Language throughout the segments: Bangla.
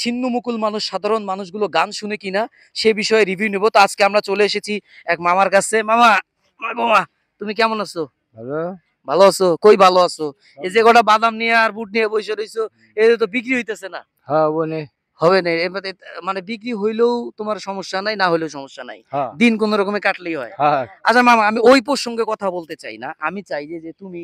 ছিন্নমুকুল মানুষ, সাধারণ মানুষগুলো গান শুনে কিনা সে বিষয়ে রিভিউ নেব। তো আজকে আমরা চলে এসেছি এক মামার কাছে। মামা, মামা তুমি কেমন আছো? ভালো। ভালো আছো? কই ভালো আছো? এই যে গোটা বাদাম নিয়ে আর বুট নিয়ে বসে রইছো, এই তো বিক্রি হইতেছে না। হ্যাঁ বনে। হবে না এবারে, মানে বিক্রি হইলেও তোমার সমস্যা নাই, না হইলেও সমস্যা নাই, হ্যাঁ দিন কোন রকমে কাটলেই হয়। হ্যাঁ আচ্ছা মামা, আমি ওই প্রসঙ্গে কথা বলতে চাই না, আমি চাই যে যে তুমি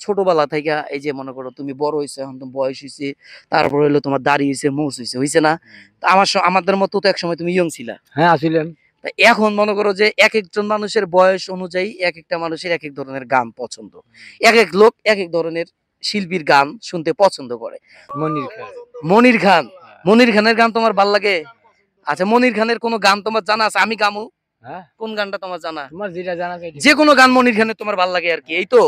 ছোটবেলা থেকে এই যে মনে করো তুমি বড় হইছো, এখন তোমার বয়স হইছে, তারপর হইলো তোমার দাড়ি হইছে, মুছ হইছে, হইছে না? তা আমাদের মতো তো এক সময় তুমি ইয়ং ছিলা। হ্যাঁ আসিলেন। তা এখন মনে করো যে এক একজন মানুষের বয়স অনুযায়ী এক একটা মানুষের এক এক ধরনের গান পছন্দ, এক এক লোক এক এক ধরনের শিল্পীর গান শুনতে পছন্দ করে। মনির খান। মনির খান, মনির খানের গান তোমার ভাল লাগে? আচ্ছা, মনির খানের কোনো গান তোমার জানা আছে? আমি গামু, হ্যাঁ কোন গানটা তোমার জানা? তোমার যেটা জানা চাই যে কোনো গান মনির খানের তোমার ভাল লাগে আর কি, এই তো।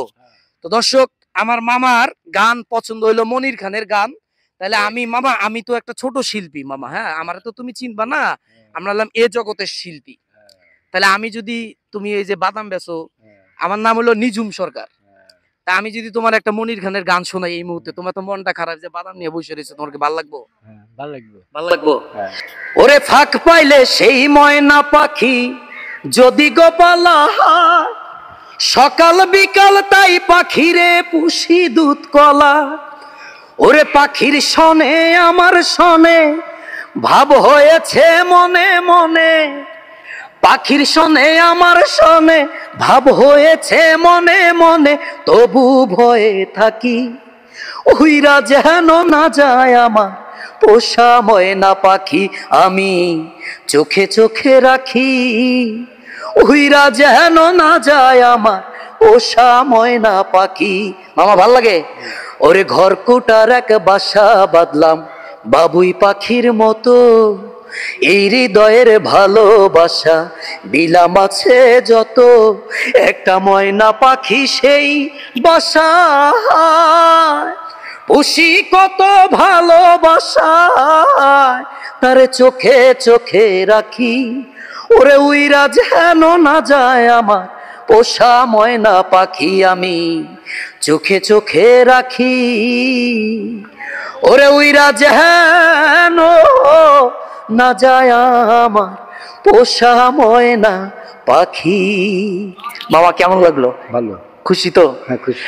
তো দর্শক, আমার মামার গান পছন্দ হইলো মনির খানের গান। তাহলে আমি মামা, আমি তো একটা ছোট শিল্পী মামা, হ্যাঁ, আমার তো তুমি চিনবা না, আমরা হলাম এ জগতের শিল্পী। তাহলে আমি যদি, তুমি এই যে বাদাম বেচো, আমার নাম হলো নিজুম সরকার, তা আমি যদি তোমার একটা মনির খানের গান শোনাই এই মুহূর্তে, তোমার তো মনটা খারাপ যে বাদাম নিয়ে বসে রয়েছে, তোমার কি ভালো লাগবো? হ্যাঁ ভালো লাগবে। ভালো লাগবো। হ্যাঁ ওরে ফাঁক পাইলে সেই ময়না পাখি যদি গোপালা হয়, সকাল বিকাল তাই পাখিরে পুষি দুধ কলা। ওরে পাখির সনে আমার সনে ভাব হয়েছে মনে মনে, পাখির সনে আমার সনে ভাব হয়েছে মনে মনে, তবু ভয়ে থাকি উইরা যেন না যায় আমার পোষা ময়না পাখি, আমি চোখে চোখে রাখি উইরা যেন না যায় আমার পোষা ময়না পাখি। মামা ভাল লাগে? ওরে ঘর কোটার এক বাসা বাঁধলাম বাবুই পাখির মতো, এই হৃদয়ের ভালোবাসা বিলাম আছে যত, একটা ময়না পাখি সেই বাসা পুষি কত ভালোবাসা, তারে চোখে চোখে রাখি ওরে উইরা যেন না যায় আমার পোষা ময়না পাখি, আমি চোখে চোখে রাখি ওরে উইরা যেন না যায় আমার পোষা ময়না পাখি। মামা কেমন লাগলো? ভালো। খুশি তো? হ্যাঁ খুশি।